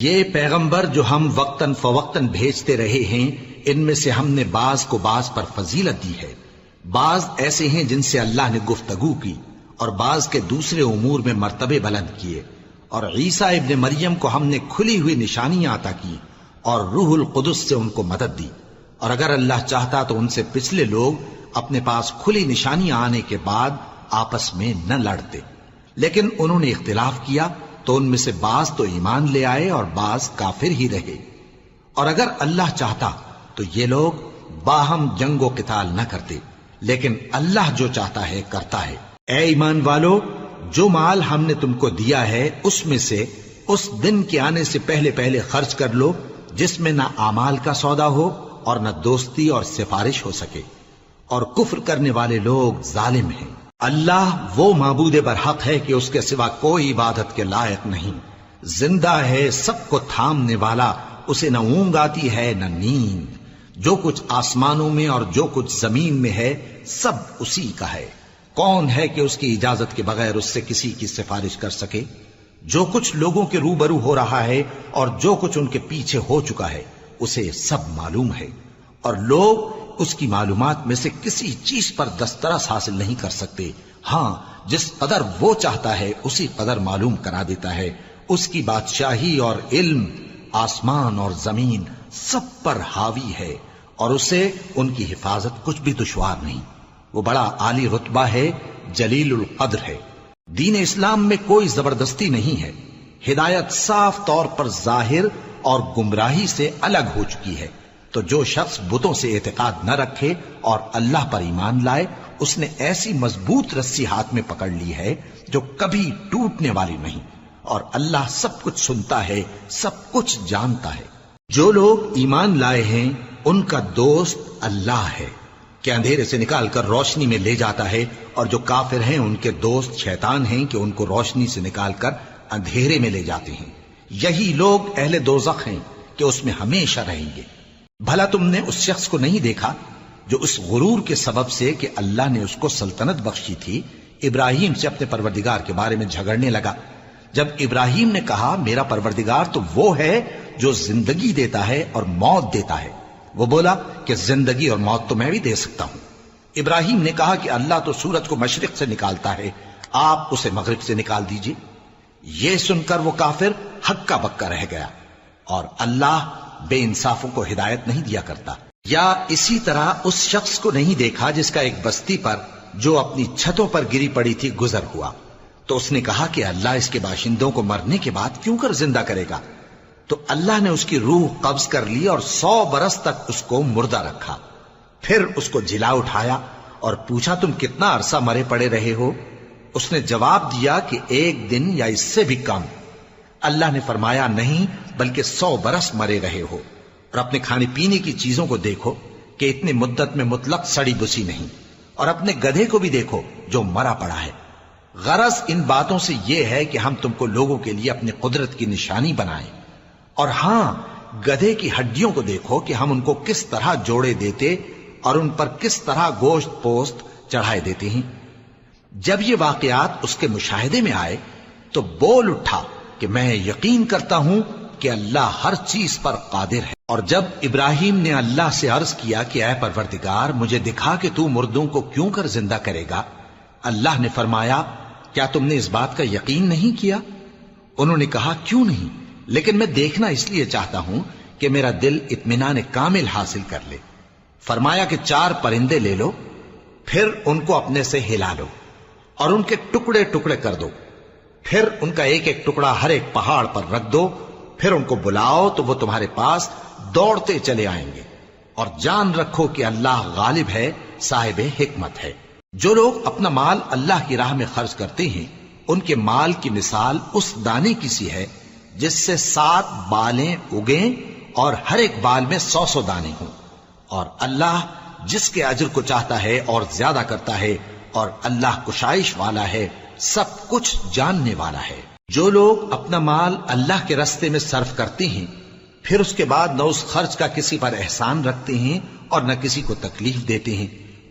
یہ پیغمبر جو ہم وقتاً فوقتاً بھیجتے رہے ہیں، ان میں سے ہم نے بعض کو بعض پر فضیلت دی ہے۔ بعض ایسے ہیں جن سے اللہ نے گفتگو کی، اور بعض کے دوسرے امور میں مرتبے بلند کیے۔ اور عیسیٰ ابن مریم کو ہم نے کھلی ہوئی نشانیاں عطا کی اور روح القدس سے ان کو مدد دی۔ اور اگر اللہ چاہتا تو ان سے پچھلے لوگ اپنے پاس کھلی نشانیاں آنے کے بعد آپس میں نہ لڑتے، لیکن انہوں نے اختلاف کیا تو ان میں سے بعض تو ایمان لے آئے اور بعض کافر ہی رہے۔ اور اگر اللہ چاہتا تو یہ لوگ باہم جنگ و قتال نہ کرتے، لیکن اللہ جو چاہتا ہے کرتا ہے۔ اے ایمان والو، جو مال ہم نے تم کو دیا ہے اس میں سے اس دن کے آنے سے پہلے پہلے خرچ کر لو جس میں نہ اعمال کا سودا ہو اور نہ دوستی اور سفارش ہو سکے، اور کفر کرنے والے لوگ ظالم ہیں۔ اللہ وہ معبود برحق ہے کہ اس کے سوا کوئی عبادت کے لائق نہیں، زندہ ہے، سب کو تھامنے والا، اسے نہ اونگ آتی ہے نہ نیند۔ جو کچھ آسمانوں میں اور جو کچھ زمین میں ہے سب اسی کا ہے۔ کون ہے کہ اس کی اجازت کے بغیر اس سے کسی کی سفارش کر سکے؟ جو کچھ لوگوں کے روبرو ہو رہا ہے اور جو کچھ ان کے پیچھے ہو چکا ہے اسے سب معلوم ہے، اور لوگ اس کی معلومات میں سے کسی چیز پر دسترس حاصل نہیں کر سکتے۔ ہاں، جس قدر وہ چاہتا ہے اسی قدر معلوم کرا دیتا ہے۔ اس کی بادشاہی اور علم آسمان اور زمین سب پر حاوی ہے، اور اسے ان کی حفاظت کچھ بھی دشوار نہیں۔ وہ بڑا عالی رتبہ ہے، جلیل القدر ہے۔ دین اسلام میں کوئی زبردستی نہیں ہے۔ ہدایت صاف طور پر ظاہر اور گمراہی سے الگ ہو چکی ہے۔ تو جو شخص بتوں سے اعتقاد نہ رکھے اور اللہ پر ایمان لائے، اس نے ایسی مضبوط رسی ہاتھ میں پکڑ لی ہے جو کبھی ٹوٹنے والی نہیں، اور اللہ سب کچھ سنتا ہے، سب کچھ جانتا ہے۔ جو لوگ ایمان لائے ہیں ان کا دوست اللہ ہے کہ اندھیرے سے نکال کر روشنی میں لے جاتا ہے، اور جو کافر ہیں ان کے دوست شیطان ہیں کہ ان کو روشنی سے نکال کر اندھیرے میں لے جاتے ہیں۔ یہی لوگ اہل دوزخ ہیں کہ اس میں ہمیشہ رہیں گے۔ بھلا تم نے اس شخص کو نہیں دیکھا جو اس غرور کے سبب سے کہ اللہ نے اس کو سلطنت بخشی تھی، ابراہیم سے اپنے پروردگار کے بارے میں جھگڑنے لگا؟ جب ابراہیم نے کہا میرا پروردگار تو وہ ہے جو زندگی دیتا ہے اور موت دیتا ہے، وہ بولا کہ زندگی اور موت تو میں بھی دے سکتا ہوں۔ ابراہیم نے کہا کہ اللہ تو سورج کو مشرق سے نکالتا ہے، آپ اسے مغرب سے نکال دیجئے۔ یہ سن کر وہ کافر ہکا بکا رہ گیا، اور اللہ بے انصافوں کو ہدایت نہیں دیا کرتا۔ یا اسی طرح اس شخص کو نہیں دیکھا جس کا ایک بستی پر جو اپنی چھتوں پر گری پڑی تھی گزر ہوا، تو اس نے کہا کہ اللہ اس کے باشندوں کو مرنے کے بعد کیوں کر زندہ کرے گا؟ تو اللہ نے اس کی روح قبض کر لی اور 100 برس تک اس کو مردہ رکھا۔ پھر اس کو جلا اٹھایا اور پوچھا تم کتنا عرصہ مرے پڑے رہے ہو؟ اس نے جواب دیا کہ 1 دن یا اس سے بھی کم۔ اللہ نے فرمایا نہیں، بلکہ 100 برس مرے رہے ہو، اور اپنے کھانے پینے کی چیزوں کو دیکھو کہ اتنی مدت میں مطلق سڑی بسی نہیں، اور اپنے گدھے کو بھی دیکھو جو مرا پڑا ہے۔ غرض ان باتوں سے یہ ہے کہ ہم تم کو لوگوں کے لیے اپنی قدرت کی نشانی بنائیں۔ اور ہاں، گدھے کی ہڈیوں کو دیکھو کہ ہم ان کو کس طرح جوڑے دیتے اور ان پر کس طرح گوشت پوست چڑھائے دیتے ہیں۔ جب یہ واقعات اس کے مشاہدے میں آئے تو بول اٹھا کہ میں یقین کرتا ہوں کہ اللہ ہر چیز پر قادر ہے۔ اور جب ابراہیم نے اللہ سے عرض کیا کہ اے پروردگار مجھے دکھا کہ تو مردوں کو کیوں کر زندہ کرے گا، اللہ نے فرمایا کیا تم نے اس بات کا یقین نہیں کیا؟ انہوں نے کہا کیوں نہیں، لیکن میں دیکھنا اس لیے چاہتا ہوں کہ میرا دل اطمینان کامل حاصل کر لے۔ فرمایا کہ 4 پرندے لے لو، پھر ان کو اپنے سے ہلا لو اور ان کے ٹکڑے ٹکڑے کر دو، پھر ان کا ایک ایک ٹکڑا ہر ایک پہاڑ پر رکھ دو، پھر ان کو بلاؤ تو وہ تمہارے پاس دوڑتے چلے آئیں گے، اور جان رکھو کہ اللہ غالب ہے، صاحب حکمت ہے۔ جو لوگ اپنا مال اللہ کی راہ میں خرچ کرتے ہیں ان کے مال کی مثال اس دانے کی سی ہے جس سے 7 بالیں اگیں اور ہر ایک بال میں 100 دانے ہوں، اور اللہ جس کے اجر کو چاہتا ہے اور زیادہ کرتا ہے، اور اللہ کشائش والا ہے، سب کچھ جاننے والا ہے۔ جو لوگ اپنا مال اللہ کے راستے میں صرف کرتے ہیں پھر اس کے بعد نہ اس خرچ کا کسی پر احسان رکھتے ہیں اور نہ کسی کو تکلیف دیتے ہیں،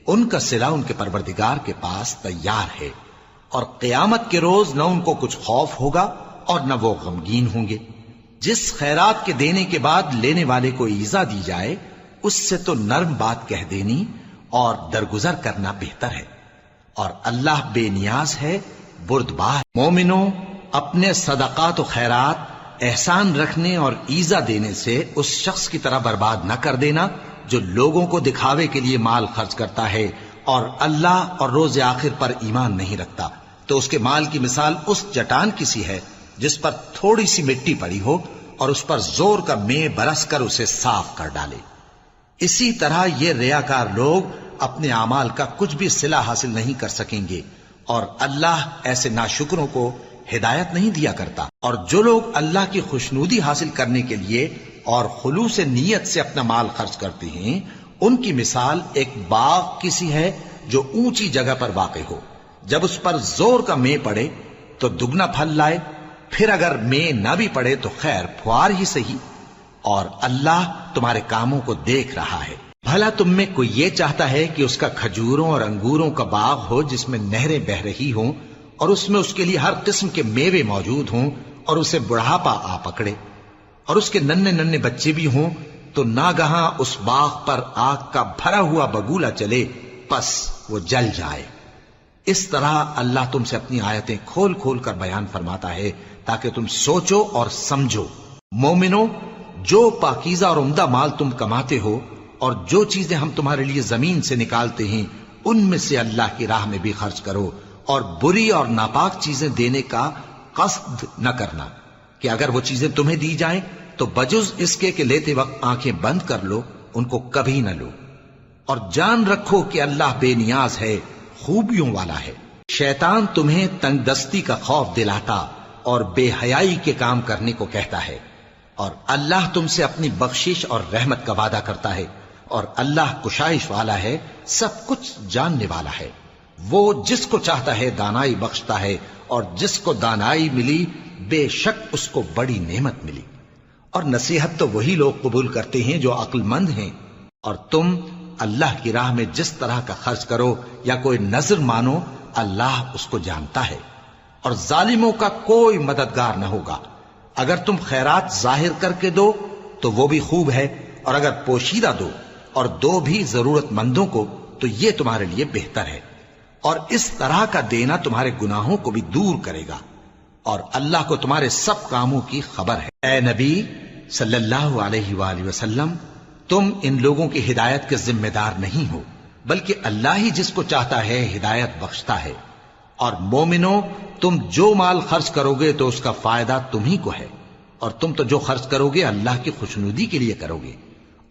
ان کا صلہ ان کے پروردگار کے پاس تیار ہے، اور قیامت کے روز نہ ان کو کچھ خوف ہوگا اور نہ وہ غمگین ہوں گے۔ جس خیرات کے دینے کے بعد لینے والے کو ایذا دی جائے اس سے تو نرم بات کہہ دینی اور درگزر کرنا بہتر ہے، اور اللہ بے نیاز ہے، بردبار۔ مومنوں، اپنے صدقات و خیرات احسان رکھنے اور ایذا دینے سے اس شخص کی طرح برباد نہ کر دینا جو لوگوں کو دکھاوے کے لیے مال خرچ کرتا ہے اور اللہ اور روز آخر پر ایمان نہیں رکھتا، تو اس کے مال کی مثال اس چٹان کی سی ہے جس پر تھوڑی سی مٹی پڑی ہو اور اس پر زور کا مے برس کر اسے صاف کر ڈالے۔ اسی طرح یہ ریاکار لوگ اپنے اعمال کا کچھ بھی صلہ حاصل نہیں کر سکیں گے، اور اللہ ایسے ناشکروں کو ہدایت نہیں دیا کرتا۔ اور جو لوگ اللہ کی خوشنودی حاصل کرنے کے لیے اور خلوص نیت سے اپنا مال خرچ کرتے ہیں، ان کی مثال ایک باغ کی سی ہے جو اونچی جگہ پر واقع ہو، جب اس پر زور کا مے پڑے تو دگنا پھل لائے، پھر اگر مے نہ بھی پڑے تو خیر پھوار ہی صحیح، اور اللہ تمہارے کاموں کو دیکھ رہا ہے۔ بھلا تم میں کوئی یہ چاہتا ہے کہ اس کا کھجوروں اور انگوروں کا باغ ہو جس میں نہریں بہ رہی ہوں اور اس میں اس کے لیے ہر قسم کے میوے موجود ہوں، اور اسے بڑھاپا آ پکڑے اور اس کے ننھے ننھے بچے بھی ہوں، تو ناگہاں اس باغ پر آگ کا بھرا ہوا بگولا چلے، پس وہ جل جائے۔ اس طرح اللہ تم سے اپنی آیتیں کھول کھول کر بیان فرماتا ہے تاکہ تم سوچو اور سمجھو۔ مومنو، جو پاکیزہ اور عمدہ مال تم کماتے ہو اور جو چیزیں ہم تمہارے لیے زمین سے نکالتے ہیں ان میں سے اللہ کی راہ میں بھی خرچ کرو، اور بری اور ناپاک چیزیں دینے کا قصد نہ کرنا کہ اگر وہ چیزیں تمہیں دی جائیں تو بجز اس کے کہ لیتے وقت آنکھیں بند کر لو، ان کو کبھی نہ لو، اور جان رکھو کہ اللہ بے نیاز ہے، خوبیوں والا ہے۔ شیطان تمہیں تنگ دستی کا خوف دلاتا اور بے حیائی کے کام کرنے کو کہتا ہے، اور اللہ تم سے اپنی بخشش اور رحمت کا وعدہ کرتا ہے، اور اللہ کشائش والا ہے، سب کچھ جاننے والا ہے۔ وہ جس کو چاہتا ہے دانائی بخشتا ہے، اور جس کو دانائی ملی بے شک اس کو بڑی نعمت ملی۔ اور نصیحت تو وہی لوگ قبول کرتے ہیں جو عقل مند ہیں، اور تم اللہ کی راہ میں جس طرح کا خرچ کرو یا کوئی نذر مانو، اللہ اس کو جانتا ہے، اور ظالموں کا کوئی مددگار نہ ہوگا۔ اگر تم خیرات ظاہر کر کے دو تو وہ بھی خوب ہے، اور اگر پوشیدہ دو اور دو بھی ضرورت مندوں کو تو یہ تمہارے لیے بہتر ہے، اور اس طرح کا دینا تمہارے گناہوں کو بھی دور کرے گا، اور اللہ کو تمہارے سب کاموں کی خبر ہے۔ اے نبی صلی اللہ علیہ وآلہ وسلم، تم ان لوگوں کی ہدایت کے ذمہ دار نہیں ہو، بلکہ اللہ ہی جس کو چاہتا ہے ہدایت بخشتا ہے۔ اور مومنو، تم جو مال خرچ کرو گے تو اس کا فائدہ تمہیں کو ہے، اور تم تو جو خرچ کرو گے اللہ کی خوشنودی کے لیے کرو گے،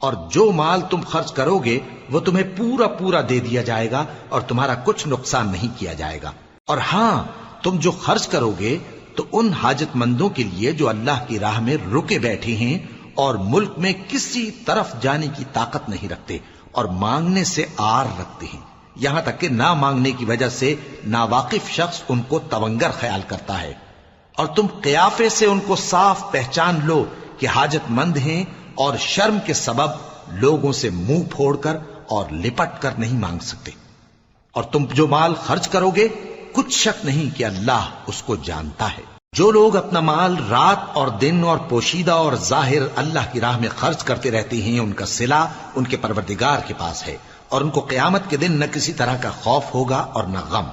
اور جو مال تم خرچ کرو گے وہ تمہیں پورا پورا دے دیا جائے گا اور تمہارا کچھ نقصان نہیں کیا جائے گا۔ اور ہاں، تم جو خرچ کرو گے تو ان حاجت مندوں کے لیے جو اللہ کی راہ میں رکے بیٹھے ہیں اور ملک میں کسی طرف جانے کی طاقت نہیں رکھتے اور مانگنے سے آر رکھتے ہیں، یہاں تک کہ نہ مانگنے کی وجہ سے ناواقف شخص ان کو تونگر خیال کرتا ہے، اور تم قیافے سے ان کو صاف پہچان لو کہ حاجت مند ہیں، اور شرم کے سبب لوگوں سے منہ پھوڑ کر اور لپٹ کر نہیں مانگ سکتے۔ اور تم جو مال خرچ کرو گے کچھ شک نہیں کہ اللہ اس کو جانتا ہے۔ جو لوگ اپنا مال رات اور دن اور پوشیدہ اور ظاہر اللہ کی راہ میں خرچ کرتے رہتے ہیں، ان کا صلہ ان کے پروردگار کے پاس ہے، اور ان کو قیامت کے دن نہ کسی طرح کا خوف ہوگا اور نہ غم۔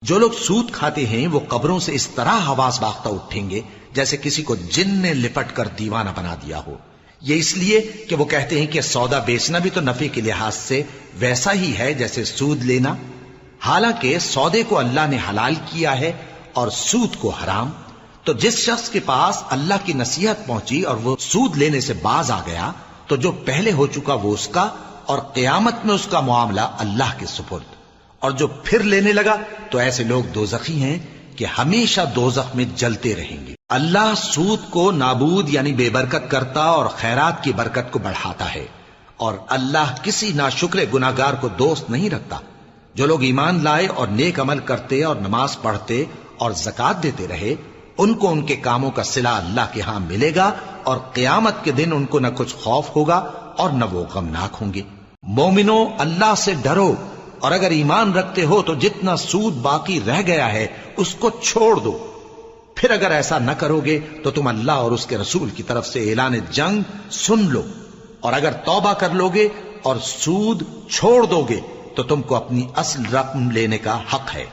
جو لوگ سود کھاتے ہیں وہ قبروں سے اس طرح حواس باختہ اٹھیں گے جیسے کسی کو جن نے لپٹ کر دیوانہ بنا دیا ہو، یہ اس لیے کہ وہ کہتے ہیں کہ سودا بیچنا بھی تو نفع کے لحاظ سے ویسا ہی ہے جیسے سود لینا، حالانکہ سودے کو اللہ نے حلال کیا ہے اور سود کو حرام۔ تو جس شخص کے پاس اللہ کی نصیحت پہنچی اور وہ سود لینے سے باز آ گیا تو جو پہلے ہو چکا وہ اس کا، اور قیامت میں اس کا معاملہ اللہ کے سپرد۔ اور جو پھر لینے لگا تو ایسے لوگ دوزخی ہیں کہ ہمیشہ دوزخ میں جلتے رہیں گے۔ اللہ سود کو نابود یعنی بے برکت کرتا اور خیرات کی برکت کو بڑھاتا ہے، اور اللہ کسی ناشکر گناہگار کو دوست نہیں رکھتا۔ جو لوگ ایمان لائے اور نیک عمل کرتے اور نماز پڑھتے اور زکوٰۃ دیتے رہے، ان کو ان کے کاموں کا صلہ اللہ کے ہاں ملے گا، اور قیامت کے دن ان کو نہ کچھ خوف ہوگا اور نہ وہ غمناک ہوں گے۔ مومنو، اللہ سے ڈرو، اور اگر ایمان رکھتے ہو تو جتنا سود باقی رہ گیا ہے اس کو چھوڑ دو، پھر اگر ایسا نہ کرو گے تو تم اللہ اور اس کے رسول کی طرف سے اعلان جنگ سن لو، اور اگر توبہ کر لو گے اور سود چھوڑ دو گے تو تم کو اپنی اصل رقم لینے کا حق ہے،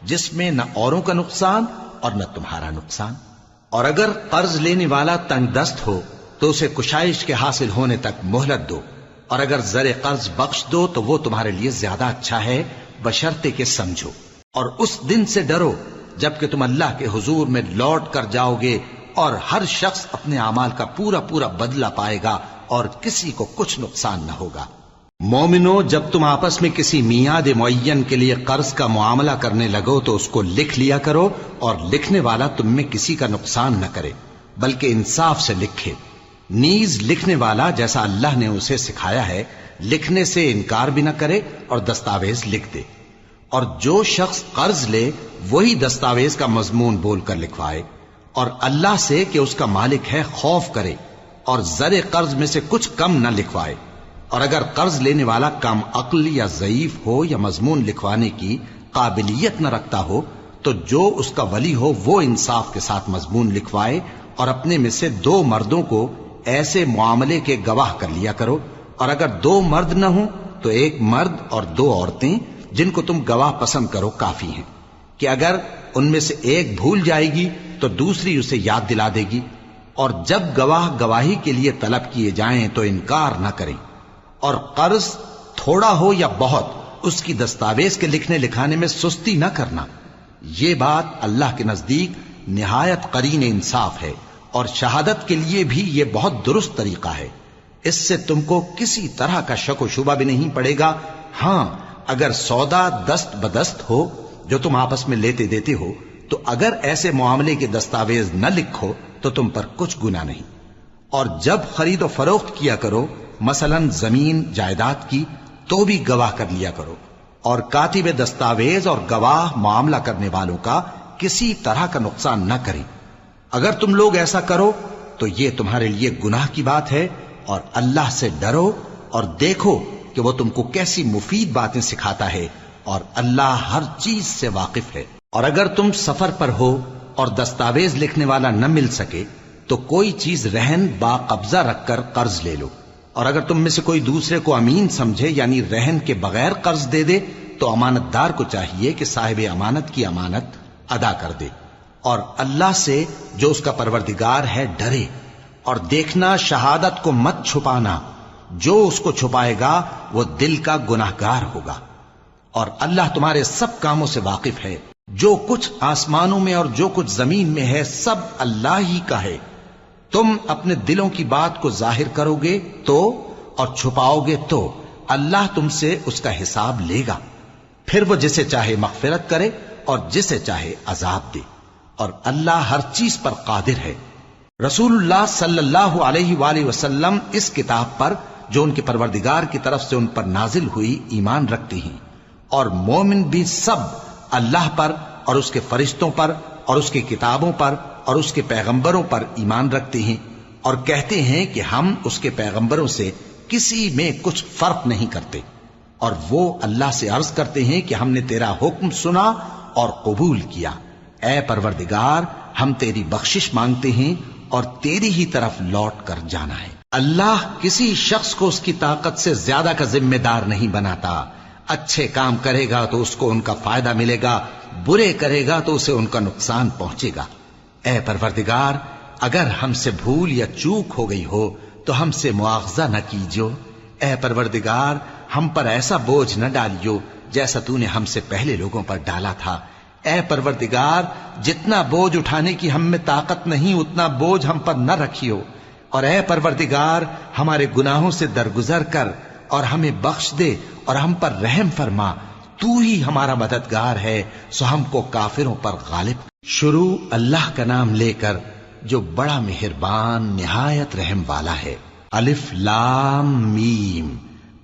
جس میں نہ اوروں کا نقصان اور نہ تمہارا نقصان۔ اور اگر قرض لینے والا تنگ دست ہو تو اسے کشائش کے حاصل ہونے تک مہلت دو، اور اگر زر قرض بخش دو تو وہ تمہارے لیے زیادہ اچھا ہے، بشرطے کہ سمجھو۔ اور اس دن سے ڈرو جبکہ تم اللہ کے حضور میں لوٹ کر جاؤ گے، اور ہر شخص اپنے اعمال کا پورا پورا بدلہ پائے گا اور کسی کو کچھ نقصان نہ ہوگا۔ مومنو، جب تم آپس میں کسی میعاد معین کے لیے قرض کا معاملہ کرنے لگو تو اس کو لکھ لیا کرو، اور لکھنے والا تم میں کسی کا نقصان نہ کرے بلکہ انصاف سے لکھے۔ نیز لکھنے والا جیسا اللہ نے اسے سکھایا ہے لکھنے سے انکار بھی نہ کرے اور دستاویز لکھ دے، اور جو شخص قرض لے وہی دستاویز کا مضمون بول کر لکھوائے، اور اللہ سے کہ اس کا مالک ہے خوف کرے، اور زر قرض میں سے کچھ کم نہ لکھوائے۔ اور اگر قرض لینے والا کم عقل یا ضعیف ہو یا مضمون لکھوانے کی قابلیت نہ رکھتا ہو تو جو اس کا ولی ہو وہ انصاف کے ساتھ مضمون لکھوائے، اور اپنے میں سے 2 مردوں کو ایسے معاملے کے گواہ کر لیا کرو، اور اگر 2 مرد نہ ہوں تو 1 مرد اور 2 عورتیں جن کو تم گواہ پسند کرو کافی ہیں، کہ اگر ان میں سے ایک بھول جائے گی تو دوسری اسے یاد دلا دے گی۔ اور جب گواہ گواہی کے لیے طلب کیے جائیں تو انکار نہ کریں، اور قرض تھوڑا ہو یا بہت اس کی دستاویز کے لکھنے لکھانے میں سستی نہ کرنا۔ یہ بات اللہ کے نزدیک نہایت قرین انصاف ہے، اور شہادت کے لیے بھی یہ بہت درست طریقہ ہے۔ اس سے تم کو کسی طرح کا شک و شبہ بھی نہیں پڑے گا۔ ہاں، اگر سودا دست بدست ہو جو تم آپس میں لیتے دیتے ہو تو اگر ایسے معاملے کے دستاویز نہ لکھو تو تم پر کچھ گناہ نہیں۔ اور جب خرید و فروخت کیا کرو، مثلا زمین جائیداد کی، تو بھی گواہ کر لیا کرو، اور کاتب دستاویز اور گواہ معاملہ کرنے والوں کا کسی طرح کا نقصان نہ کریں۔ اگر تم لوگ ایسا کرو تو یہ تمہارے لیے گناہ کی بات ہے، اور اللہ سے ڈرو اور دیکھو کہ وہ تم کو کیسی مفید باتیں سکھاتا ہے، اور اللہ ہر چیز سے واقف ہے۔ اور اگر تم سفر پر ہو اور دستاویز لکھنے والا نہ مل سکے تو کوئی چیز رہن با قبضہ رکھ کر قرض لے لو، اور اگر تم میں سے کوئی دوسرے کو امین سمجھے یعنی رہن کے بغیر قرض دے دے تو امانت دار کو چاہیے کہ صاحب امانت کی امانت ادا کر دے، اور اللہ سے جو اس کا پروردگار ہے ڈرے، اور دیکھنا شہادت کو مت چھپانا، جو اس کو چھپائے گا وہ دل کا گناہگار ہوگا۔ اور اللہ تمہارے سب کاموں سے واقف ہے، جو کچھ آسمانوں میں اور جو کچھ زمین میں ہے سب اللہ ہی کا ہے۔ تم اپنے دلوں کی بات کو ظاہر کرو گے تو اور چھپاؤ گے تو اللہ تم سے اس کا حساب لے گا، پھر وہ جسے چاہے مغفرت کرے اور جسے چاہے عذاب دے، اور اللہ ہر چیز پر قادر ہے۔ رسول اللہ صلی اللہ علیہ وآلہ وسلم اس کتاب پر جو ان کے پروردگار کی طرف سے ان پر نازل ہوئی ایمان رکھتے ہیں، اور مومن بھی سب اللہ پر اور اس کے فرشتوں پر اور اس کی کتابوں پر اور اس کے پیغمبروں پر ایمان رکھتے ہیں، اور کہتے ہیں کہ ہم اس کے پیغمبروں سے کسی میں کچھ فرق نہیں کرتے، اور وہ اللہ سے عرض کرتے ہیں کہ ہم نے تیرا حکم سنا اور قبول کیا۔ اے پروردگار، ہم تیری بخشش مانگتے ہیں اور تیری ہی طرف لوٹ کر جانا ہے۔ اللہ کسی شخص کو اس کی طاقت سے زیادہ کا ذمہ دار نہیں بناتا۔ اچھے کام کرے گا تو اس کو ان کا فائدہ ملے گا، برے کرے گا تو اسے ان کا نقصان پہنچے گا۔ اے پروردگار، اگر ہم سے بھول یا چوک ہو گئی ہو تو ہم سے مواخذہ نہ کیجو۔ اے پروردگار، ہم پر ایسا بوجھ نہ ڈالیو جیسا تو نے ہم سے پہلے لوگوں پر ڈالا تھا۔ اے پروردگار، جتنا بوجھ اٹھانے کی ہم میں طاقت نہیں اتنا بوجھ ہم پر نہ رکھیو، اور اے پروردگار، ہمارے گناہوں سے درگزر کر اور ہمیں بخش دے اور ہم پر رحم فرما، تو ہی ہمارا مددگار ہے، سو ہم کو کافروں پر غالب۔ شروع اللہ کا نام لے کر جو بڑا مہربان نہایت رحم والا ہے۔ الف لام میم۔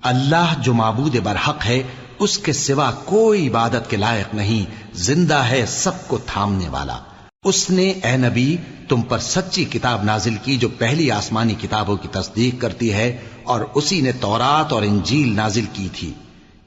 اللہ جو معبود برحق ہے، اس کے سوا کوئی عبادت کے لائق نہیں، زندہ ہے، سب کو تھامنے والا۔ اس نے اے نبی تم پر سچی کتاب نازل کی جو پہلی آسمانی کتابوں کی تصدیق کرتی ہے، اور اسی نے تورات اور انجیل نازل کی تھی۔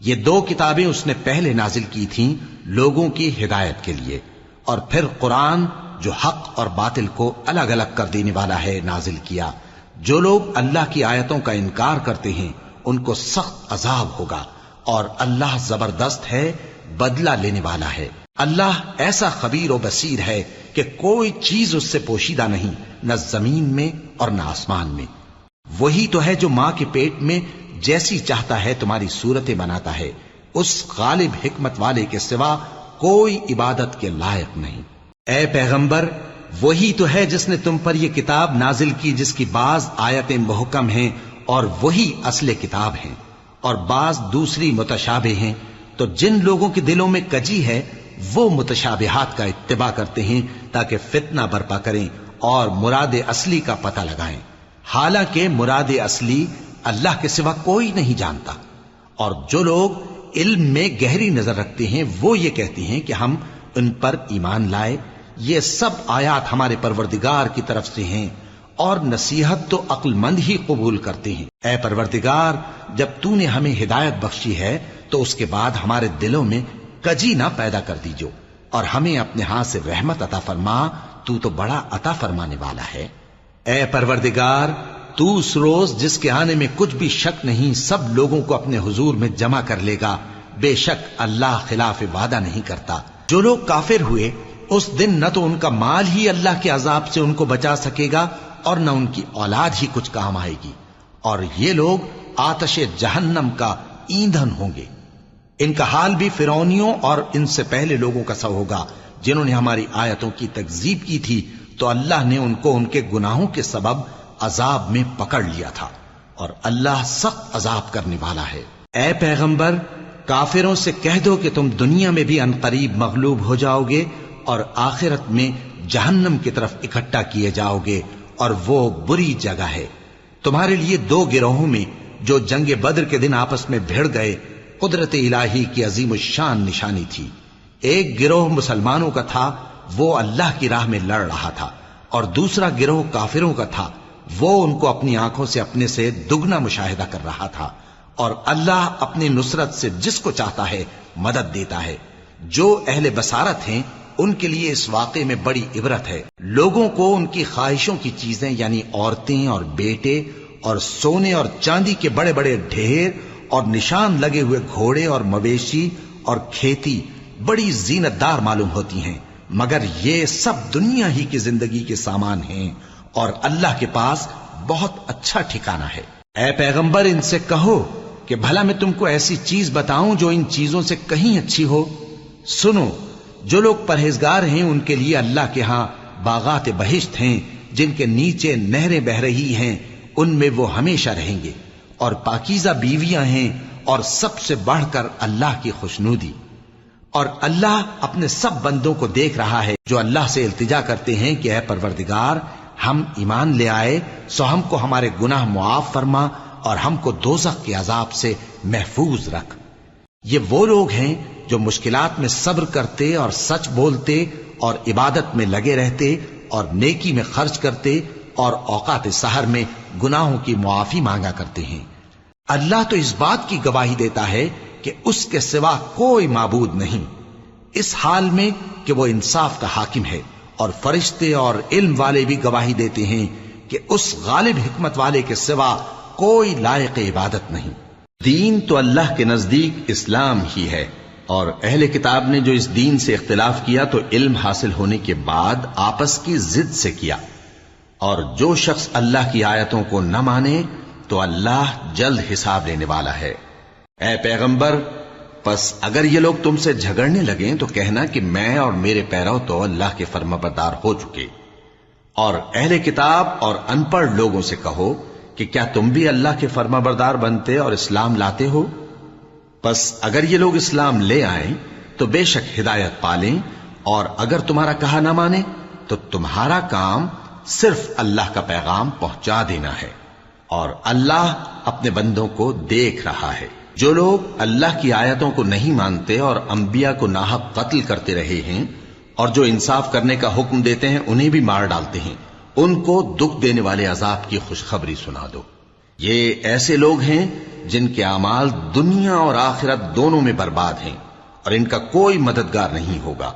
یہ 2 کتابیں اس نے پہلے نازل کی تھیں لوگوں کی ہدایت کے لیے، اور پھر قرآن جو حق اور باطل کو الگ الگ کر دینے والا ہے نازل کیا۔ جو لوگ اللہ کی آیتوں کا انکار کرتے ہیں ان کو سخت عذاب ہوگا، اور اللہ زبردست ہے، بدلہ لینے والا ہے۔ اللہ ایسا خبیر و بصیر ہے کہ کوئی چیز اس سے پوشیدہ نہیں، نہ زمین میں اور نہ آسمان میں۔ وہی تو ہے جو ماں کے پیٹ میں جیسی چاہتا ہے تمہاری صورتیں بناتا ہے، اس غالب حکمت والے کے سوا کوئی عبادت کے لائق نہیں۔ اے پیغمبر، وہی تو ہے جس نے تم پر یہ کتاب نازل کی جس کی بعض آیتیں محکم ہیں اور وہی اصل کتاب ہیں، اور بعض دوسری متشابہ ہیں۔ تو جن لوگوں کے دلوں میں کجی ہے وہ متشابہات کا اتباع کرتے ہیں تاکہ فتنہ برپا کریں اور مراد اصلی کا پتہ لگائیں، حالانکہ مراد اصلی اللہ کے سوا کوئی نہیں جانتا۔ اور جو لوگ علم میں گہری نظر رکھتے ہیں وہ یہ کہتے ہیں کہ ہم ان پر ایمان لائے، یہ سب آیات ہمارے پروردگار کی طرف سے ہیں، اور نصیحت تو عقل مند ہی قبول کرتے ہیں۔ اے پروردگار، جب تو نے ہمیں ہدایت بخشی ہے تو اس کے بعد ہمارے دلوں میں کجی نہ پیدا کر دیجو، اور ہمیں اپنے ہاتھ سے رحمت عطا فرما، تو بڑا عطا فرمانے والا ہے۔ اے پروردگار، تو اس روز جس کے آنے میں کچھ بھی شک نہیں سب لوگوں کو اپنے حضور میں جمع کر لے گا، بے شک اللہ خلاف وعدہ نہیں کرتا۔ جو لوگ کافر ہوئے اس دن نہ تو ان کا مال ہی اللہ کے عذاب سے ان کو بچا سکے گا اور نہ ان کی اولاد ہی کچھ کام آئے گی، اور یہ لوگ آتش جہنم کا ایندھن ہوں گے۔ ان کا حال بھی فرعونیوں اور ان سے پہلے لوگوں کا سا ہوگا جنہوں نے ہماری آیتوں کی تکذیب کی تھی، تو اللہ نے ان کو ان کے گناہوں کے سبب عذاب میں پکڑ لیا تھا، اور اللہ سخت عذاب کرنے والا ہے۔ اے پیغمبر، کافروں سے کہہ دو کہ تم دنیا میں بھی عنقریب مغلوب ہو جاؤ گے اور آخرت میں جہنم کی طرف اکٹھا کیے جاؤ گے، اور وہ بری جگہ ہے۔ تمہارے لیے دو گروہوں میں جو جنگ بدر کے دن آپس میں بھیڑ گئے قدرت الہی کی عظیم الشان نشانی تھی۔ ایک گروہ مسلمانوں کا تھا، وہ اللہ کی راہ میں لڑ رہا تھا، اور دوسرا گروہ کافروں کا تھا، وہ ان کو اپنی آنکھوں سے اپنے سے دگنا مشاہدہ کر رہا تھا۔ اور اللہ اپنی نصرت سے جس کو چاہتا ہے مدد دیتا ہے۔ جو اہل بصارت ہیں ان کے لیے اس واقعے میں بڑی عبرت ہے۔ لوگوں کو ان کی خواہشوں کی چیزیں یعنی عورتیں اور بیٹے اور سونے اور چاندی کے بڑے بڑے ڈھیر اور نشان لگے ہوئے گھوڑے اور مویشی اور کھیتی بڑی زینت دار معلوم ہوتی ہیں، مگر یہ سب دنیا ہی کی زندگی کے سامان ہیں، اور اللہ کے پاس بہت اچھا ٹھکانہ ہے۔ اے پیغمبر، ان سے کہو کہ بھلا میں تم کو ایسی چیز بتاؤں جو ان چیزوں سے کہیں اچھی ہو؟ سنو، جو لوگ پرہیزگار ہیں ان کے لیے اللہ کے ہاں باغات بہشت ہیں جن کے نیچے نہریں بہ رہی ہیں، ان میں وہ ہمیشہ رہیں گے، اور پاکیزہ بیویاں ہیں، اور سب سے بڑھ کر اللہ کی خوشنودی۔ اور اللہ اپنے سب بندوں کو دیکھ رہا ہے جو اللہ سے التجا کرتے ہیں کہ اے پروردگار، ہم ایمان لے آئے سو ہم کو ہمارے گناہ معاف فرما اور ہم کو دوزخ کے عذاب سے محفوظ رکھ۔ یہ وہ لوگ ہیں جو مشکلات میں صبر کرتے اور سچ بولتے اور عبادت میں لگے رہتے اور نیکی میں خرچ کرتے اور اوقات سحر میں گناہوں کی معافی مانگا کرتے ہیں۔ اللہ تو اس بات کی گواہی دیتا ہے کہ اس کے سوا کوئی معبود نہیں، اس حال میں کہ وہ انصاف کا حاکم ہے، اور فرشتے اور علم والے بھی گواہی دیتے ہیں کہ اس غالب حکمت والے کے سوا کوئی لائق عبادت نہیں۔ دین تو اللہ کے نزدیک اسلام ہی ہے، اور اہل کتاب نے جو اس دین سے اختلاف کیا تو علم حاصل ہونے کے بعد آپس کی ضد سے کیا، اور جو شخص اللہ کی آیتوں کو نہ مانے تو اللہ جلد حساب لینے والا ہے۔ اے پیغمبر، پس اگر یہ لوگ تم سے جھگڑنے لگیں تو کہنا کہ میں اور میرے پیرو تو اللہ کے فرمانبردار ہو چکے، اور اہل کتاب اور ان پڑھ لوگوں سے کہو کہ کیا تم بھی اللہ کے فرمانبردار بنتے اور اسلام لاتے ہو؟ پس اگر یہ لوگ اسلام لے آئیں تو بے شک ہدایت پالیں، اور اگر تمہارا کہا نہ مانے تو تمہارا کام صرف اللہ کا پیغام پہنچا دینا ہے، اور اللہ اپنے بندوں کو دیکھ رہا ہے۔ جو لوگ اللہ کی آیتوں کو نہیں مانتے اور انبیاء کو ناحق قتل کرتے رہے ہیں اور جو انصاف کرنے کا حکم دیتے ہیں انہیں بھی مار ڈالتے ہیں، ان کو دکھ دینے والے عذاب کی خوشخبری سنا دو۔ یہ ایسے لوگ ہیں جن کے اعمال دنیا اور آخرت دونوں میں برباد ہیں، اور ان کا کوئی مددگار نہیں ہوگا۔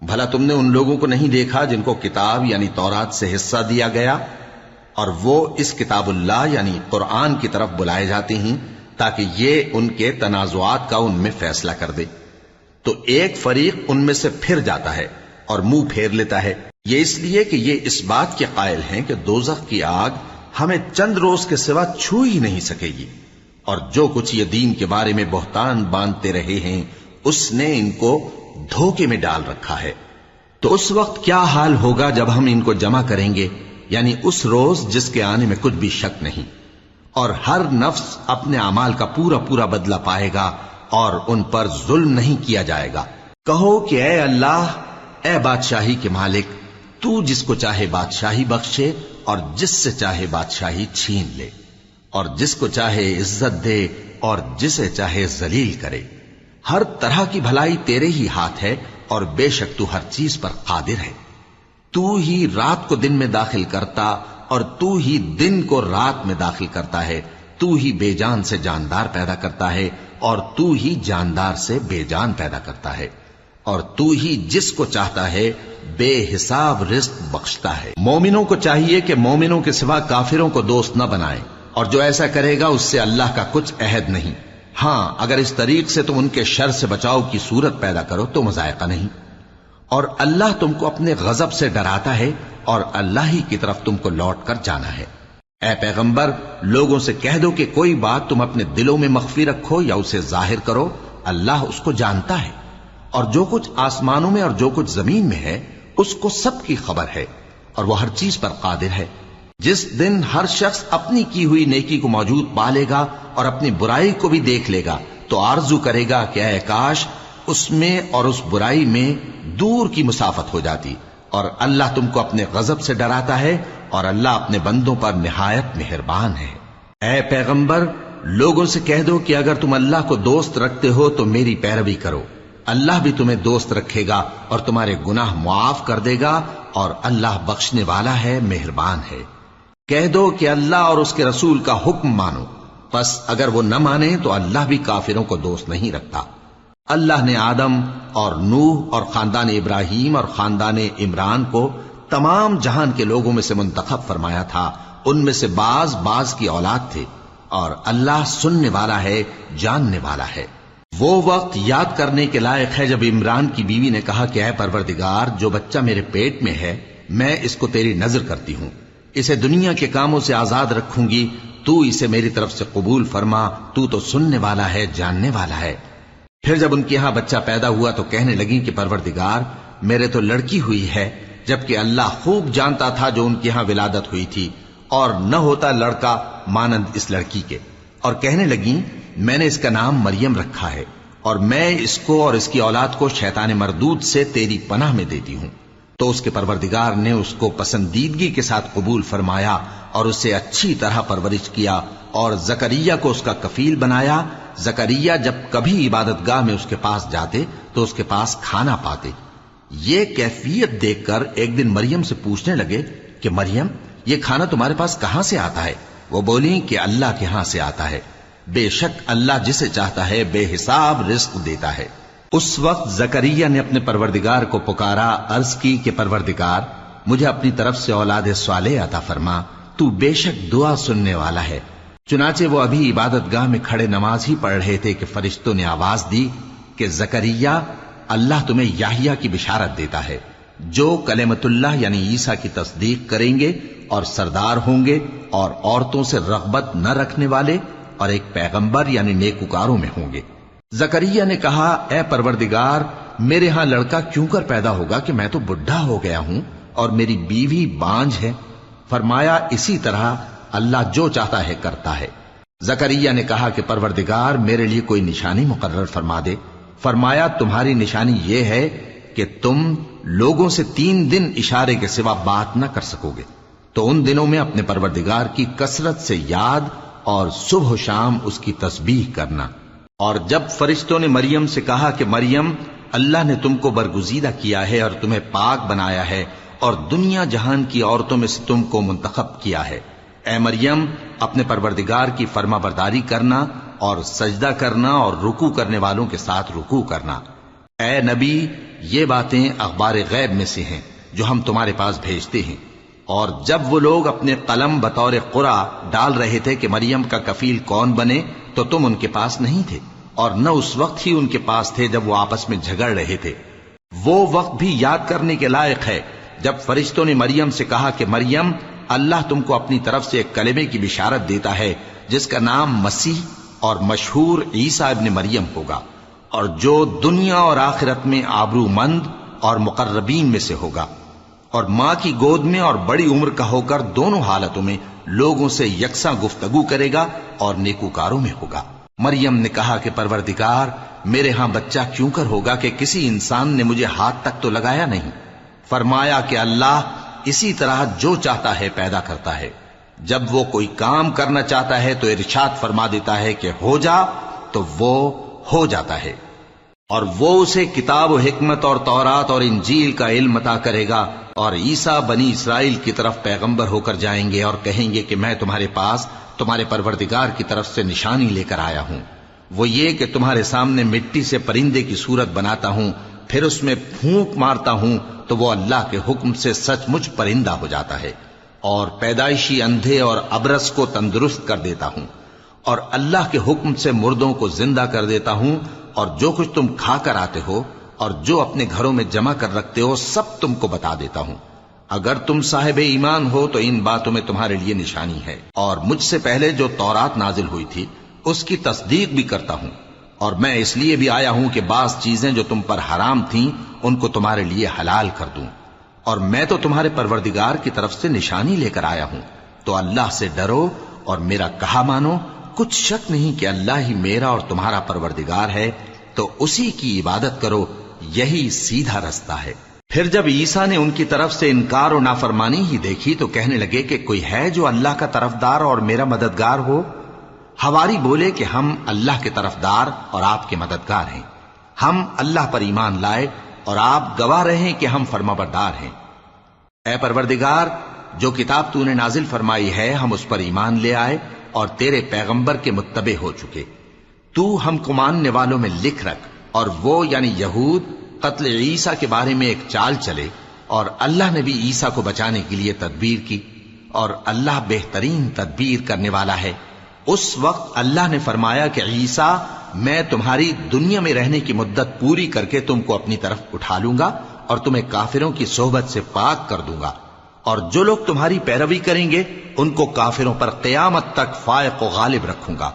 بھلا تم نے ان لوگوں کو نہیں دیکھا جن کو کتاب یعنی تورات سے حصہ دیا گیا اور وہ اس کتاب اللہ یعنی قرآن کی طرف بلائے جاتے ہیں تاکہ یہ ان کے تنازعات کا ان میں فیصلہ کر دے؟ تو ایک فریق ان میں سے پھر جاتا ہے اور منہ پھیر لیتا ہے، یہ اس لیے کہ یہ اس بات کے قائل ہیں کہ دوزخ کی آگ ہمیں چند روز کے سوا چھو ہی نہیں سکے گی، اور جو کچھ یہ دین کے بارے میں بہتان باندھتے رہے ہیں اس نے ان کو دھوکے میں ڈال رکھا ہے۔ تو اس وقت کیا حال ہوگا جب ہم ان کو جمع کریں گے، یعنی اس روز جس کے آنے میں کچھ بھی شک نہیں، اور ہر نفس اپنے اعمال کا پورا پورا بدلہ پائے گا اور ان پر ظلم نہیں کیا جائے گا۔ کہو کہ اے اللہ، اے بادشاہی کے مالک، تو جس کو چاہے بادشاہی بخشے اور جس سے چاہے بادشاہی چھین لے، اور جس کو چاہے عزت دے اور جسے چاہے ذلیل کرے۔ ہر طرح کی بھلائی تیرے ہی ہاتھ ہے اور بے شک تو ہر چیز پر قادر ہے۔ تو ہی رات کو دن میں داخل کرتا اور تو ہی دن کو رات میں داخل کرتا ہے، تو ہی بے جان سے جاندار پیدا کرتا ہے اور تو ہی جاندار سے بے جان پیدا کرتا ہے، اور تو ہی جس کو چاہتا ہے بے حساب رزق بخشتا ہے۔ مومنوں کو چاہیے کہ مومنوں کے سوا کافروں کو دوست نہ بنائیں، اور جو ایسا کرے گا اس سے اللہ کا کچھ عہد نہیں۔ ہاں، اگر اس طریق سے تم ان کے شر سے بچاؤ کی صورت پیدا کرو تو مذائقہ نہیں۔ اور اللہ تم کو اپنے غضب سے ڈراتا ہے اور اللہ ہی کی طرف تم کو لوٹ کر جانا ہے۔ اے پیغمبر، لوگوں سے کہہ دو کہ کوئی بات تم اپنے دلوں میں مخفی رکھو یا اسے ظاہر کرو، اللہ اس کو جانتا ہے، اور جو کچھ آسمانوں میں اور جو کچھ زمین میں ہے اس کو سب کی خبر ہے، اور وہ ہر چیز پر قادر ہے۔ جس دن ہر شخص اپنی کی ہوئی نیکی کو موجود پا لے گا اور اپنی برائی کو بھی دیکھ لے گا تو آرزو کرے گا کہ اے کاش اس میں اور اس برائی میں دور کی مسافت ہو جاتی، اور اللہ تم کو اپنے غضب سے ڈراتا ہے اور اللہ اپنے بندوں پر نہایت مہربان ہے۔ اے پیغمبر، لوگوں سے کہہ دو کہ اگر تم اللہ کو دوست رکھتے ہو تو میری پیروی کرو، اللہ بھی تمہیں دوست رکھے گا اور تمہارے گناہ معاف کر دے گا، اور اللہ بخشنے والا ہے، مہربان ہے۔ کہہ دو کہ اللہ اور اس کے رسول کا حکم مانو، پس اگر وہ نہ مانے تو اللہ بھی کافروں کو دوست نہیں رکھتا۔ اللہ نے آدم اور نوح اور خاندان ابراہیم اور خاندان عمران کو تمام جہان کے لوگوں میں سے منتخب فرمایا تھا، ان میں سے بعض بعض کی اولاد تھے، اور اللہ سننے والا ہے، جاننے والا ہے۔ وہ وقت یاد کرنے کے لائق ہے جب عمران کی بیوی نے کہا کہ اے پروردگار، جو بچہ میرے پیٹ میں ہے میں اس کو تیری نذر کرتی ہوں، اسے دنیا کے کاموں سے آزاد رکھوں گی، تو اسے میری طرف سے قبول فرما، تو تو سننے والا ہے، جاننے والا ہے۔ پھر جب ان کے ہاں بچہ پیدا ہوا تو کہنے لگی کہ پروردگار، میرے تو لڑکی ہوئی ہے، جبکہ اللہ خوب جانتا تھا جو ان کے ہاں ولادت ہوئی تھی، اور نہ ہوتا لڑکا مانند اس لڑکی کے۔ اور کہنے لگیں میں نے اس کا نام مریم رکھا ہے، اور میں اس کو اور اس کی اولاد کو شیطان مردود سے تیری پناہ میں دیتی ہوں۔ تو اس کے پروردگار نے اس کو پسندیدگی کے ساتھ قبول فرمایا اور اسے اچھی طرح پرورش کیا، اور زکریا کو اس کا کفیل بنایا۔ زکریا جب کبھی عبادت گاہ میں اس کے پاس جاتے تو اس کے پاس کھانا پاتے۔ یہ کیفیت دیکھ کر ایک دن مریم سے پوچھنے لگے کہ مریم، یہ کھانا تمہارے پاس کہاں سے آتا ہے؟ وہ بولی کہ اللہ کے ہاں سے آتا ہے، بے شک اللہ جسے چاہتا ہے بے حساب رزق دیتا ہے۔ اس وقت زکریا نے اپنے پروردگار کو پکارا، عرض کی کہ پروردگار، مجھے اپنی طرف سے اولاد صالح عطا فرما، تو بے شک دعا سننے والا ہے۔ چنانچہ وہ ابھی عبادت گاہ میں کھڑے نماز ہی پڑھ رہے تھے کہ فرشتوں نے آواز دی کہ زکریا، اللہ تمہیں یحییٰ کی بشارت دیتا ہے، جو کلمۃ اللہ یعنی عیسیٰ کی تصدیق کریں گے اور سردار ہوں گے اور عورتوں سے رغبت نہ رکھنے والے اور ایک پیغمبر یعنی نیکوکاروں میں ہوں گے۔ زکریا نے کہا، اے پروردگار، میرے ہاں لڑکا کیوں کر پیدا ہوگا کہ میں تو بڈھا ہو گیا ہوں اور میری بیوی بانجھ ہے؟ فرمایا، اسی طرح اللہ جو چاہتا ہے کرتا ہے۔ زکریا نے کہا کہ پروردگار، میرے لیے کوئی نشانی مقرر فرما دے۔ فرمایا، تمہاری نشانی یہ ہے کہ تم لوگوں سے 3 دن اشارے کے سوا بات نہ کر سکو گے، تو ان دنوں میں اپنے پروردگار کی کثرت سے یاد اور صبح و شام اس کی تسبیح کرنا۔ اور جب فرشتوں نے مریم سے کہا کہ مریم، اللہ نے تم کو برگزیدہ کیا ہے اور تمہیں پاک بنایا ہے اور دنیا جہان کی عورتوں میں سے تم کو منتخب کیا ہے، اے مریم، اپنے پروردگار کی فرما برداری کرنا اور سجدہ کرنا اور رکوع کرنے والوں کے ساتھ رکوع کرنا۔ اے نبی، یہ باتیں اخبار غیب میں سے ہیں جو ہم تمہارے پاس بھیجتے ہیں۔ اور جب وہ لوگ اپنے قلم بطور قرعہ ڈال رہے تھے کہ مریم کا کفیل کون بنے، تو تم ان کے پاس نہیں تھے، اور نہ اس وقت ہی ان کے پاس تھے جب وہ آپس میں جھگڑ رہے تھے۔ وہ وقت بھی یاد کرنے کے لائق ہے جب فرشتوں نے مریم سے کہا کہ مریم، اللہ تم کو اپنی طرف سے ایک کلمے کی بشارت دیتا ہے جس کا نام مسیح اور مشہور عیسیٰ ابن مریم ہوگا، اور جو دنیا اور آخرت میں آبرو مند اور مقربین میں سے ہوگا، اور ماں کی گود میں اور بڑی عمر کا ہو کر دونوں حالتوں میں لوگوں سے یکساں گفتگو کرے گا اور نیکوکاروں میں ہوگا۔ مریم نے کہا کہ پروردگار، میرے ہاں بچہ کیوں کر ہوگا کہ کسی انسان نے مجھے ہاتھ تک تو لگایا نہیں۔ فرمایا کہ اللہ اسی طرح جو چاہتا ہے پیدا کرتا ہے، جب وہ کوئی کام کرنا چاہتا ہے تو ارشاد فرما دیتا ہے کہ ہو جا، تو وہ ہو جاتا ہے۔ اور وہ اسے کتاب و حکمت اور تورات اور انجیل کا علم عطا کرے گا، اور عیسیٰ بنی اسرائیل کی طرف پیغمبر ہو کر جائیں گے اور کہیں گے کہ میں تمہارے پاس تمہارے پروردگار کی طرف سے نشانی لے کر آیا ہوں، وہ یہ کہ تمہارے سامنے مٹی سے پرندے کی صورت بناتا ہوں، پھر اس میں پھونک مارتا ہوں تو وہ اللہ کے حکم سے سچ مچ پرندہ ہو جاتا ہے، اور پیدائشی اندھے اور ابرص کو تندرست کر دیتا ہوں، اور اللہ کے حکم سے مردوں کو زندہ کر دیتا ہوں، اور جو کچھ تم کھا کر آتے ہو اور جو اپنے گھروں میں جمع کر رکھتے ہو سب تم کو بتا دیتا ہوں۔ اگر تم صاحب ایمان ہو تو ان باتوں میں تمہارے لیے نشانی ہے، اور مجھ سے پہلے جو تورات نازل ہوئی تھی اس کی تصدیق بھی کرتا ہوں، اور میں اس لیے بھی آیا ہوں کہ بعض چیزیں جو تم پر حرام تھیں ان کو تمہارے لیے حلال کر دوں، اور میں تو تمہارے پروردگار کی طرف سے نشانی لے کر آیا ہوں، تو اللہ سے ڈرو اور میرا کہا مانو۔ کچھ شک نہیں کہ اللہ ہی میرا اور تمہارا پروردگار ہے، تو اسی کی عبادت کرو، یہی سیدھا رستہ ہے۔ پھر جب عیسیٰ نے ان کی طرف سے انکار و نافرمانی ہی دیکھی تو کہنے لگے کہ کوئی ہے جو اللہ کا طرفدار اور میرا مددگار ہو؟ حواری بولے کہ ہم اللہ کے طرفدار اور آپ کے مددگار ہیں، ہم اللہ پر ایمان لائے اور آپ گواہ رہے کہ ہم فرمانبردار ہیں۔ اے پروردگار، جو کتاب تو نے نازل فرمائی ہے ہم اس پر ایمان لے آئے اور تیرے پیغمبر کے متبع ہو چکے۔ تو ہم کو ماننے والوں میں لکھ رکھ، اور وہ یعنی یہود قتل عیسیٰ کے بارے میں ایک چال چلے، اور اللہ نے بھی عیسیٰ کو بچانے کے لیے تدبیر کی، اور اللہ بہترین تدبیر کرنے والا ہے۔ اس وقت اللہ نے فرمایا کہ عیسیٰ، میں تمہاری دنیا میں رہنے کی مدت پوری کر کے تم کو اپنی طرف اٹھا لوں گا اور تمہیں کافروں کی صحبت سے پاک کر دوں گا، اور جو لوگ تمہاری پیروی کریں گے ان کو کافروں پر قیامت تک فائق و غالب رکھوں گا۔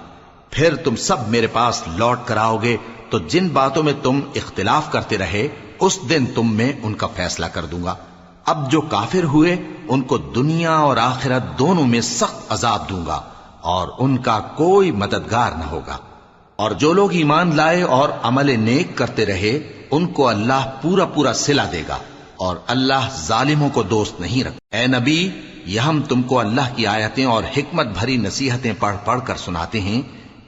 پھر تم سب میرے پاس لوٹ کر آؤ گے تو جن باتوں میں تم اختلاف کرتے رہے اس دن تم میں ان کا فیصلہ کر دوں گا۔ اب جو کافر ہوئے ان کو دنیا اور آخرت دونوں میں سخت عذاب دوں گا، اور ان کا کوئی مددگار نہ ہوگا۔ اور جو لوگ ایمان لائے اور عمل نیک کرتے رہے ان کو اللہ پورا پورا صلہ دے گا، اور اللہ ظالموں کو دوست نہیں رکھتا۔ اے نبی، یہ ہم تم کو اللہ کی آیتیں اور حکمت بھری نصیحتیں پڑھ پڑھ کر سناتے ہیں۔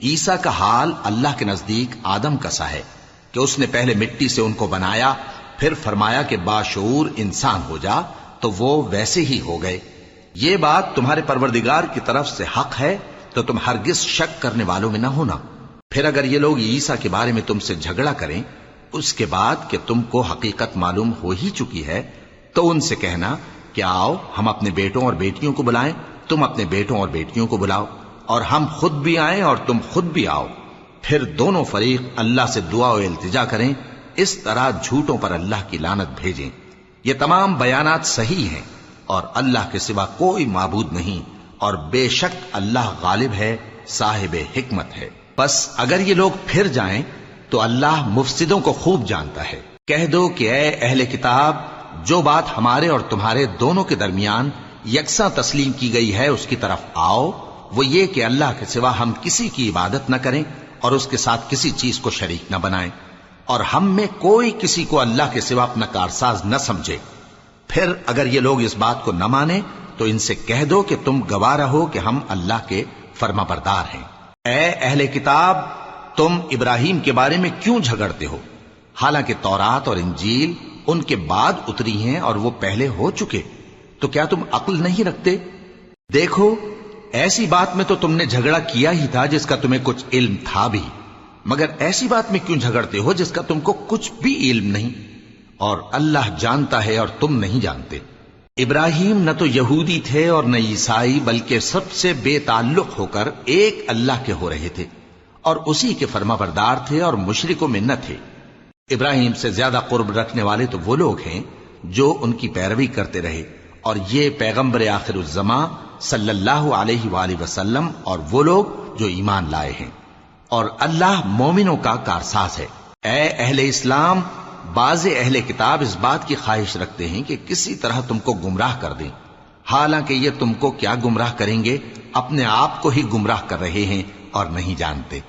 عیسیٰ کا حال اللہ کے نزدیک آدم کا سا ہے کہ اس نے پہلے مٹی سے ان کو بنایا، پھر فرمایا کہ باشعور انسان ہو جا، تو وہ ویسے ہی ہو گئے۔ یہ بات تمہارے پروردگار کی طرف سے حق ہے، تو تم ہرگز شک کرنے والوں میں نہ ہونا۔ پھر اگر یہ لوگ عیسیٰ کے بارے میں تم سے جھگڑا کریں اس کے بعد کہ تم کو حقیقت معلوم ہو ہی چکی ہے، تو ان سے کہنا کہ آؤ ہم اپنے بیٹوں اور بیٹیوں کو بلائیں، تم اپنے بیٹوں اور بیٹیوں کو بلاؤ، اور ہم خود بھی آئیں اور تم خود بھی آؤ، پھر دونوں فریق اللہ سے دعا و التجا کریں، اس طرح جھوٹوں پر اللہ کی لعنت بھیجیں۔ یہ تمام بیانات صحیح ہیں، اور اللہ کے سوا کوئی معبود نہیں، اور بے شک اللہ غالب ہے، صاحب حکمت ہے۔ بس اگر یہ لوگ پھر جائیں تو اللہ مفسدوں کو خوب جانتا ہے۔ کہہ دو کہ اے اہل کتاب، جو بات ہمارے اور تمہارے دونوں کے درمیان یکساں تسلیم کی گئی ہے اس کی طرف آؤ، وہ یہ کہ اللہ کے سوا ہم کسی کی عبادت نہ کریں اور اس کے ساتھ کسی چیز کو شریک نہ بنائیں، اور ہم میں کوئی کسی کو اللہ کے سوا اپنا کارساز نہ سمجھے۔ پھر اگر یہ لوگ اس بات کو نہ مانیں تو ان سے کہہ دو کہ تم گواہ رہو کہ ہم اللہ کے فرما بردار ہیں۔ اے اہل کتاب، تم ابراہیم کے بارے میں کیوں جھگڑتے ہو؟ حالانکہ تورات اور انجیل ان کے بعد اتری ہیں اور وہ پہلے ہو چکے، تو کیا تم عقل نہیں رکھتے؟ دیکھو، ایسی بات میں تو تم نے جھگڑا کیا ہی تھا جس کا تمہیں کچھ علم تھا بھی، مگر ایسی بات میں کیوں جھگڑتے ہو جس کا تم کو کچھ بھی علم نہیں، اور اللہ جانتا ہے اور تم نہیں جانتے۔ ابراہیم نہ تو یہودی تھے اور نہ عیسائی، بلکہ سب سے بے تعلق ہو کر ایک اللہ کے ہو رہے تھے اور اسی کے فرما بردار تھے اور مشرکوں میں نہ تھے۔ ابراہیم سے زیادہ قرب رکھنے والے تو وہ لوگ ہیں جو ان کی پیروی کرتے رہے، اور یہ پیغمبر آخر الزماں صلی اللہ علیہ وآلہ وسلم اور وہ لوگ جو ایمان لائے ہیں، اور اللہ مومنوں کا کارساز ہے۔ اے اہل اسلام، بعض اہل کتاب اس بات کی خواہش رکھتے ہیں کہ کسی طرح تم کو گمراہ کر دیں، حالانکہ یہ تم کو کیا گمراہ کریں گے، اپنے آپ کو ہی گمراہ کر رہے ہیں اور نہیں جانتے۔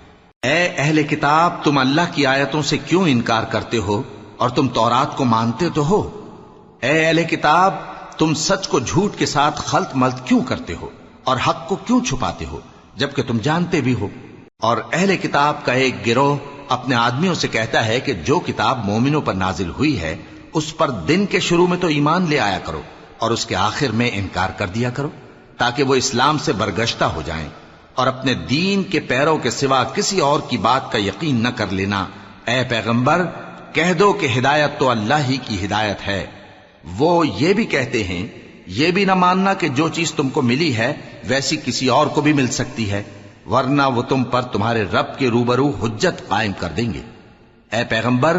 اے اہل کتاب، تم اللہ کی آیتوں سے کیوں انکار کرتے ہو اور تم تورات کو مانتے تو ہو؟ اے اہل کتاب، تم سچ کو جھوٹ کے ساتھ خلط ملط کیوں کرتے ہو اور حق کو کیوں چھپاتے ہو جبکہ تم جانتے بھی ہو؟ اور اہل کتاب کا ایک گروہ اپنے آدمیوں سے کہتا ہے کہ جو کتاب مومنوں پر نازل ہوئی ہے اس پر دن کے شروع میں تو ایمان لے آیا کرو اور اس کے آخر میں انکار کر دیا کرو، تاکہ وہ اسلام سے برگشتہ ہو جائیں، اور اپنے دین کے پیروں کے سوا کسی اور کی بات کا یقین نہ کر لینا۔ اے پیغمبر، کہہ دو کہ ہدایت تو اللہ ہی کی ہدایت ہے۔ وہ یہ بھی کہتے ہیں، یہ بھی نہ ماننا کہ جو چیز تم کو ملی ہے ویسی کسی اور کو بھی مل سکتی ہے، ورنہ وہ تم پر تمہارے رب کے روبرو حجت قائم کر دیں گے۔ اے پیغمبر،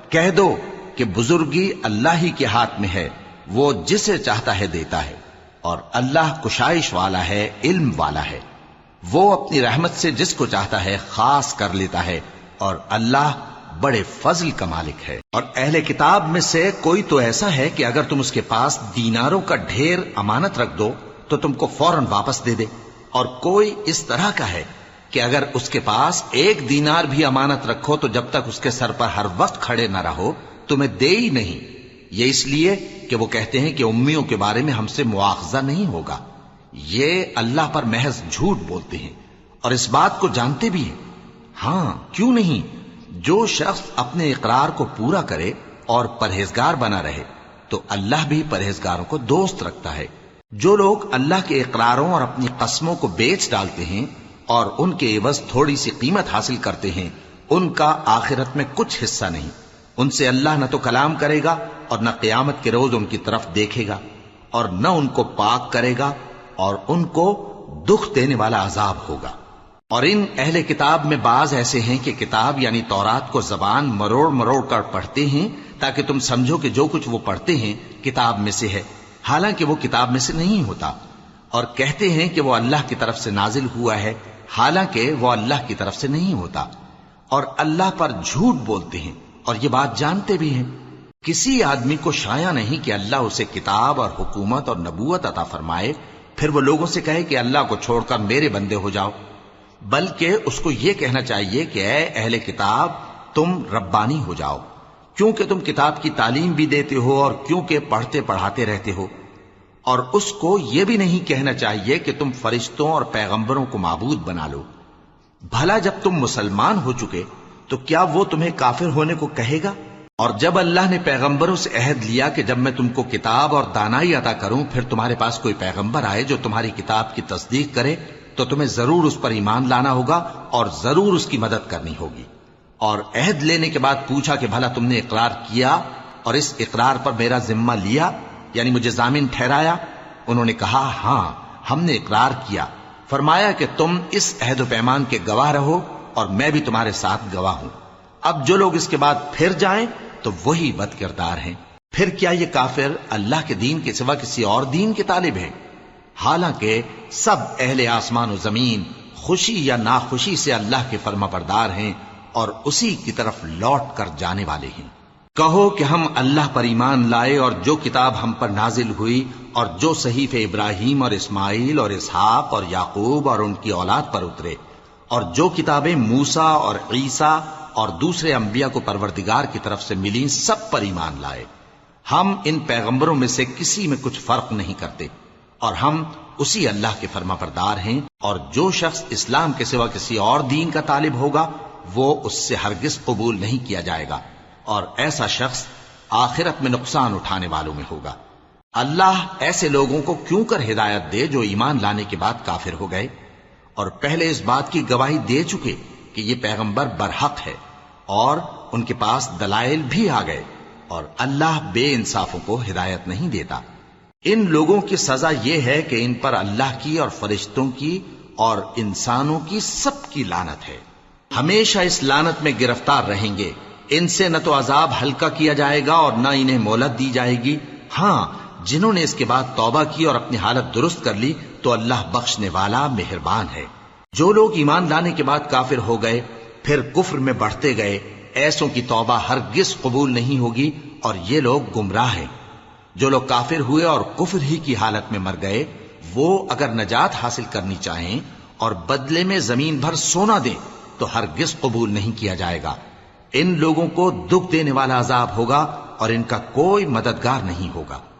کہہ دو کہ بزرگی اللہ ہی کے ہاتھ میں ہے، وہ جسے چاہتا ہے دیتا ہے، اور اللہ کشائش والا ہے، علم والا ہے۔ وہ اپنی رحمت سے جس کو چاہتا ہے خاص کر لیتا ہے، اور اللہ بڑے فضل کا مالک ہے۔ اور اہل کتاب میں سے کوئی تو ایسا ہے کہ اگر تم اس کے پاس دیناروں کا ڈھیر امانت رکھ دو تو تم کو فوراً واپس دے دے، اور کوئی اس طرح کا ہے کہ اگر اس کے پاس 1 دینار بھی امانت رکھو تو جب تک اس کے سر پر ہر وقت کھڑے نہ رہو تمہیں دے ہی نہیں۔ یہ اس لیے کہ وہ کہتے ہیں کہ امیوں کے بارے میں ہم سے مواخذہ نہیں ہوگا۔ یہ اللہ پر محض جھوٹ بولتے ہیں اور اس بات کو جانتے بھی ہیں۔ ہاں، کیوں نہیں؟ جو شخص اپنے اقرار کو پورا کرے اور پرہیزگار بنا رہے تو اللہ بھی پرہیزگاروں کو دوست رکھتا ہے۔ جو لوگ اللہ کے اقراروں اور اپنی قسموں کو بیچ ڈالتے ہیں اور ان کے عوض تھوڑی سی قیمت حاصل کرتے ہیں، ان کا آخرت میں کچھ حصہ نہیں۔ ان سے اللہ نہ تو کلام کرے گا اور نہ قیامت کے روز ان کی طرف دیکھے گا، اور نہ ان کو پاک کرے گا، اور ان کو دکھ دینے والا عذاب ہوگا۔ اور ان اہل کتاب میں بعض ایسے ہیں کہ کتاب یعنی تورات کو زبان مروڑ مروڑ کر پڑھتے ہیں تاکہ تم سمجھو کہ جو کچھ وہ پڑھتے ہیں کتاب میں سے ہے، حالانکہ وہ کتاب میں سے نہیں ہوتا، اور کہتے ہیں کہ وہ اللہ کی طرف سے نازل ہوا ہے، حالانکہ وہ اللہ کی طرف سے نہیں ہوتا، اور اللہ پر جھوٹ بولتے ہیں اور یہ بات جانتے بھی ہیں۔ کسی آدمی کو شایع نہیں کہ اللہ اسے کتاب اور حکومت اور نبوت عطا فرمائے پھر وہ لوگوں سے کہے کہ اللہ کو چھوڑ کر میرے بندے ہو جاؤ، بلکہ اس کو یہ کہنا چاہیے کہ اے اہل کتاب، تم ربانی ہو جاؤ، کیونکہ تم کتاب کی تعلیم بھی دیتے ہو اور کیونکہ پڑھتے پڑھاتے رہتے ہو۔ اور اس کو یہ بھی نہیں کہنا چاہیے کہ تم فرشتوں اور پیغمبروں کو معبود بنا لو۔ بھلا جب تم مسلمان ہو چکے تو کیا وہ تمہیں کافر ہونے کو کہے گا؟ اور جب اللہ نے پیغمبروں سے عہد لیا کہ جب میں تم کو کتاب اور دانائی عطا کروں پھر تمہارے پاس کوئی پیغمبر آئے جو تمہاری کتاب کی تصدیق کرے تو تمہیں ضرور اس پر ایمان لانا ہوگا اور ضرور اس کی مدد کرنی ہوگی۔ اور عہد لینے کے بعد پوچھا کہ بھلا تم نے اقرار کیا اور اس اقرار پر میرا ذمہ لیا، یعنی مجھے ضامن ٹھہرایا؟ انہوں نے کہا ہاں، ہم نے اقرار کیا۔ فرمایا کہ تم اس عہد و پیمان کے گواہ رہو اور میں بھی تمہارے ساتھ گواہ ہوں۔ اب جو لوگ اس کے بعد پھر جائیں تو وہی بد کردار ہیں۔ پھر کیا یہ کافر اللہ کے دین کے سوا کسی اور دین کے طالب ہیں؟ حالانکہ سب اہل آسمان و زمین خوشی یا ناخوشی سے اللہ کے فرما بردار ہیں اور اسی کی طرف لوٹ کر جانے والے ہیں۔ کہو کہ ہم اللہ پر ایمان لائے اور جو کتاب ہم پر نازل ہوئی اور جو صحیفے ابراہیم اور اسماعیل اور اسحاق اور یعقوب اور ان کی اولاد پر اترے، اور جو کتابیں موسیٰ اور عیسیٰ اور دوسرے انبیاء کو پروردگار کی طرف سے ملیں، سب پر ایمان لائے۔ ہم ان پیغمبروں میں سے کسی میں کچھ فرق نہیں کرتے، اور ہم اسی اللہ کے فرما بردار ہیں۔ اور جو شخص اسلام کے سوا کسی اور دین کا طالب ہوگا وہ اس سے ہرگز قبول نہیں کیا جائے گا، اور ایسا شخص آخرت میں نقصان اٹھانے والوں میں ہوگا۔ اللہ ایسے لوگوں کو کیوں کر ہدایت دے جو ایمان لانے کے بعد کافر ہو گئے اور پہلے اس بات کی گواہی دے چکے کہ کہ یہ پیغمبر برحق ہے اور ان کے پاس دلائل بھی آ گئے، اور اللہ بے انصافوں کو ہدایت نہیں دیتا۔ ان لوگوں کی سزا یہ ہے کہ ان پر اللہ کی اور فرشتوں کی اور انسانوں کی سب کی لعنت ہے، ہمیشہ اس لعنت میں گرفتار رہیں گے۔ ان سے نہ تو عذاب ہلکا کیا جائے گا اور نہ انہیں مہلت دی جائے گی۔ ہاں، جنہوں نے اس کے بعد توبہ کی اور اپنی حالت درست کر لی تو اللہ بخشنے والا مہربان ہے۔ جو لوگ ایمان لانے کے بعد کافر ہو گئے پھر کفر میں بڑھتے گئے، ایسوں کی توبہ ہرگز قبول نہیں ہوگی اور یہ لوگ گمراہ ہیں۔ جو لوگ کافر ہوئے اور کفر ہی کی حالت میں مر گئے، وہ اگر نجات حاصل کرنی چاہیں اور بدلے میں زمین بھر سونا دیں تو ہرگز قبول نہیں کیا جائے گا۔ ان لوگوں کو دکھ دینے والا عذاب ہوگا اور ان کا کوئی مددگار نہیں ہوگا۔